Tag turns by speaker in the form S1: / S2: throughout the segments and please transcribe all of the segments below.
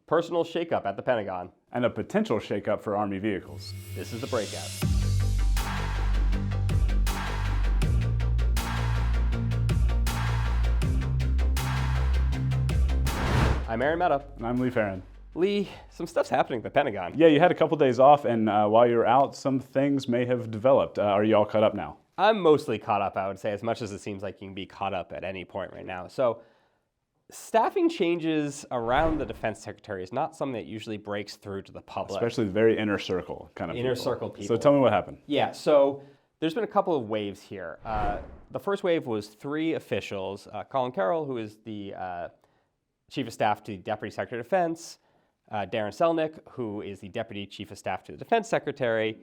S1: personal shakeup at the Pentagon,
S2: and a potential shakeup for Army vehicles.
S1: This is The Breakout. I'm Aaron Mehta.
S2: And I'm Lee Farron.
S1: Lee, some stuff's happening at the Pentagon.
S2: Yeah, you had a couple days off, and while you were out, some things may have developed. Are you all caught up now?
S1: I'm mostly caught up, I would say, as much as it seems like you can be caught up at any point right now. So staffing changes around the defense secretary is not something that usually breaks through to the public.
S2: Especially the very inner circle kind of
S1: Inner circle people.
S2: So tell me what happened.
S1: Yeah, so there's been a couple of waves here. The first wave was 3 officials, Colin Carroll, who is the Chief of Staff to the Deputy Secretary of Defense, Darren Selnick, who is the Deputy Chief of Staff to the Defense Secretary,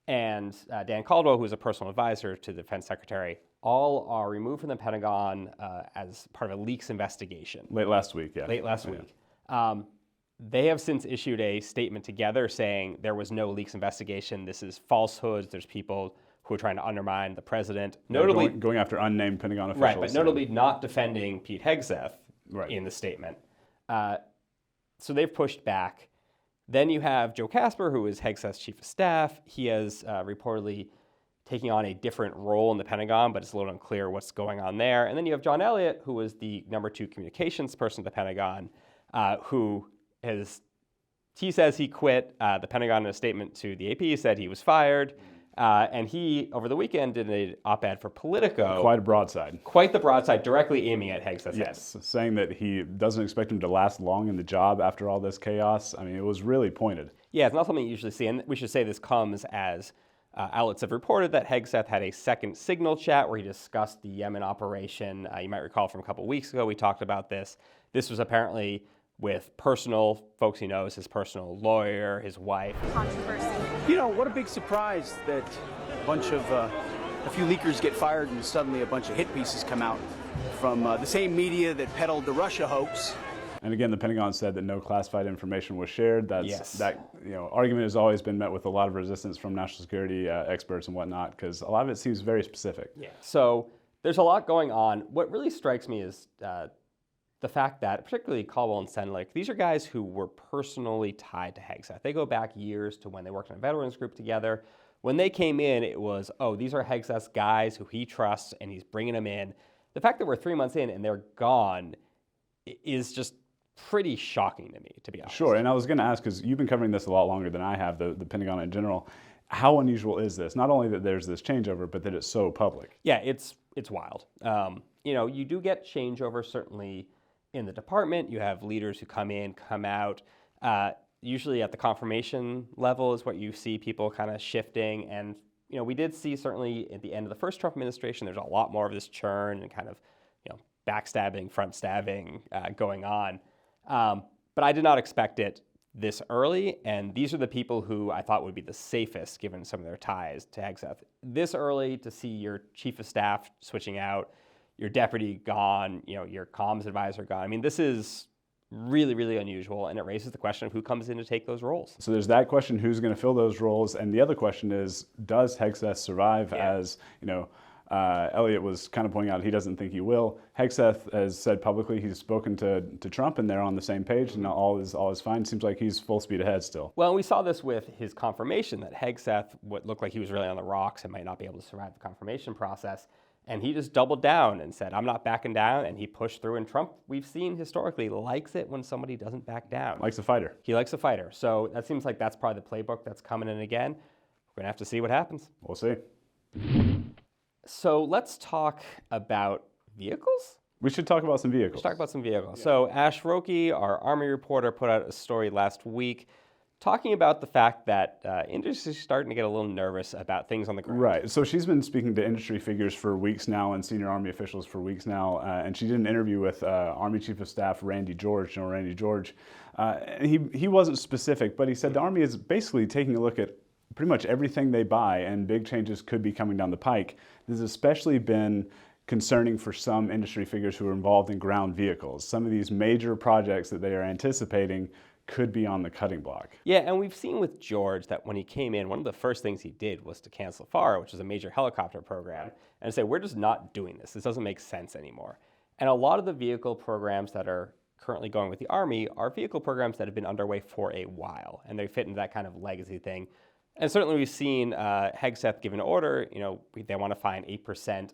S1: and Dan Caldwell, who is a personal advisor to the Defense Secretary. All are removed from the Pentagon as part of a leaks investigation.
S2: Late last week, yeah.
S1: Late last week. They have since issued a statement together saying there was no leaks investigation. This is falsehoods. There's people who are trying to undermine the president.
S2: Notably, going after unnamed Pentagon officials.
S1: Right, but notably not defending Pete Hegseth in the statement. So they've pushed back. Then you have Joe Casper, who is Hegseth's chief of staff. He is reportedly taking on a different role in the Pentagon, but it's a little unclear what's going on there. And then you have John Elliott, who is the number 2 communications person at the Pentagon, he says he quit. The Pentagon, in a statement to the AP, said he was fired. And he, over the weekend, did an op-ed for Politico.
S2: Quite a broadside.
S1: Quite the broadside, directly aiming at Hegseth's head.
S2: Yes, saying that he doesn't expect him to last long in the job after all this chaos. I mean, it was really pointed.
S1: Yeah, it's not something you usually see. And we should say this comes as outlets have reported that Hegseth had a second signal chat where he discussed the Yemen operation. You might recall from a couple of weeks ago, we talked about this. This was apparently with personal folks he knows, his personal lawyer, his wife.
S3: Controversy.
S4: You know, what a big surprise that a few leakers get fired and suddenly a bunch of hit pieces come out from the same media that peddled the Russia hoax.
S2: And again, the Pentagon said that no classified information was shared. That argument has always been met with a lot of resistance from national security experts and whatnot, because a lot of it seems very specific.
S1: Yeah. So there's a lot going on. What really strikes me is the fact that, particularly Caldwell and Selnick, these are guys who were personally tied to Hegseth. They go back years to when they worked in a veterans group together. When they came in, it was, these are Hegseth's guys who he trusts, and he's bringing them in. The fact that we're 3 months in and they're gone is just pretty shocking to me, to be honest.
S2: Sure, and I was going to ask, because you've been covering this a lot longer than I have, the Pentagon in general. How unusual is this? Not only that there's this changeover, but that it's so public.
S1: Yeah, it's wild. You do get changeover, certainly, in the department. You have leaders who come in, come out. Usually at the confirmation level is what you see people kind of shifting. And, we did see certainly at the end of the first Trump administration, there's a lot more of this churn and kind of, backstabbing, front stabbing going on. But I did not expect it this early. And these are the people who I thought would be the safest given some of their ties to Hegseth. This early to see your chief of staff switching out, your deputy gone, your comms advisor gone. I mean, this is really, really unusual, and it raises the question of who comes in to take those roles.
S2: So there's that question, who's going to fill those roles, and the other question is, does Hegseth survive? As, Elliott was kind of pointing out he doesn't think he will. Hegseth has said publicly he's spoken to Trump, and they're on the same page, and all is fine. Seems like he's full speed ahead still.
S1: Well, we saw this with his confirmation that Hegseth, what looked like he was really on the rocks and might not be able to survive the confirmation process. And he just doubled down and said, I'm not backing down, and he pushed through. And Trump, we've seen historically, likes it when somebody doesn't back down.
S2: Likes a fighter.
S1: He likes a fighter. So that seems like that's probably the playbook that's coming in again. We're going to have to see what happens.
S2: We'll see.
S1: So let's talk about vehicles.
S2: We should talk about some vehicles.
S1: Let's talk about some vehicles. Yeah. So Ash Roki, our Army reporter, put out a story last week talking about the fact that industry is starting to get a little nervous about things on the ground.
S2: Right. So she's been speaking to industry figures for weeks now and senior Army officials for weeks now. And she did an interview with Army Chief of Staff Randy George, General Randy George. And he wasn't specific, but he said the Army is basically taking a look at pretty much everything they buy, and big changes could be coming down the pike. This has especially been concerning for some industry figures who are involved in ground vehicles. Some of these major projects that they are anticipating could be on the cutting block.
S1: Yeah, and we've seen with George that when he came in, one of the first things he did was to cancel FARA, which is a major helicopter program, and say, we're just not doing this. This doesn't make sense anymore. And a lot of the vehicle programs that are currently going with the Army are vehicle programs that have been underway for a while, and they fit into that kind of legacy thing. And certainly we've seen Hegseth give an order, they want to find 8%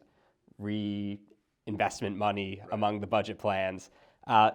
S1: reinvestment money among the budget plans.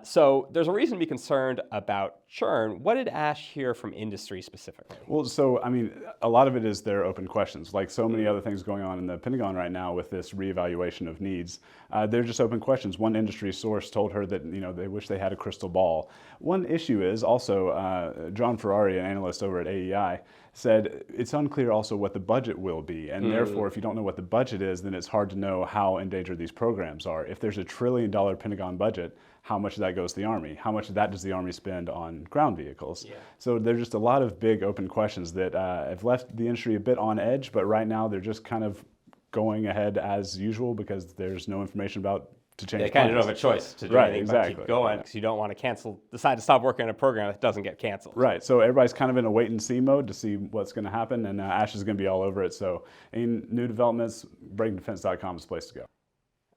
S1: So there's a reason to be concerned about churn. What did Ash hear from industry specifically?
S2: Well, so, I mean, a lot of it is their open questions. Like so many other things going on in the Pentagon right now with this reevaluation of needs, they're just open questions. One industry source told her that, they wish they had a crystal ball. One issue is also, John Ferrari, an analyst over at AEI, said it's unclear also what the budget will be. And therefore, if you don't know what the budget is, then it's hard to know how endangered these programs are. If there's $1 trillion Pentagon budget, how much of that goes to the Army? How much of that does the Army spend on ground vehicles? Yeah. So there's just a lot of big open questions that have left the industry a bit on edge, but right now they're just kind of going ahead as usual because there's no information about to change.
S1: They kind of don't have a choice to do anything but keep going because you don't want to decide to stop working on a program that doesn't get canceled.
S2: Right, so everybody's kind of in a wait and see mode to see what's going to happen, and Ash is going to be all over it. So any new developments, breakingdefense.com is the place to go.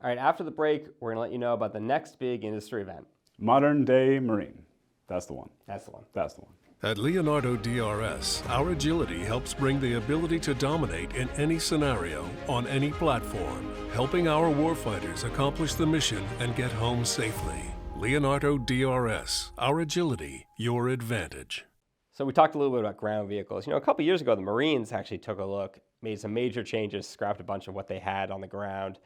S1: All right, after the break, we're going to let you know about the next big industry event.
S2: Modern day Marine. That's the one.
S1: That's the one.
S2: That's the one.
S3: At Leonardo DRS, our agility helps bring the ability to dominate in any scenario, on any platform, helping our warfighters accomplish the mission and get home safely. Leonardo DRS, our agility, your advantage.
S1: So we talked a little bit about ground vehicles. A couple years ago, the Marines actually took a look, made some major changes, scrapped a bunch of what they had on the ground.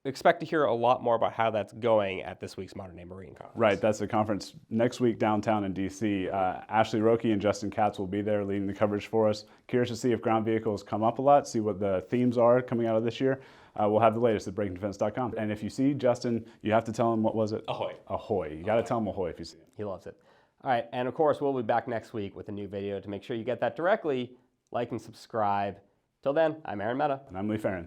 S1: Expect to hear a lot more about how that's going at this week's Modern Day Marine Conference.
S2: Right, that's a conference next week downtown in D.C. Ashley Roque and Justin Katz will be there leading the coverage for us. Curious to see if ground vehicles come up a lot, see what the themes are coming out of this year. We'll have the latest at breakingdefense.com. And if you see Justin, you have to tell him, what was it?
S1: Ahoy.
S2: Ahoy. You got to tell him ahoy if you see him.
S1: He loves it. All right, and of course, we'll be back next week with a new video. To make sure you get that directly, like and subscribe. Till then, I'm Aaron Mehta.
S2: And I'm Lee Farron.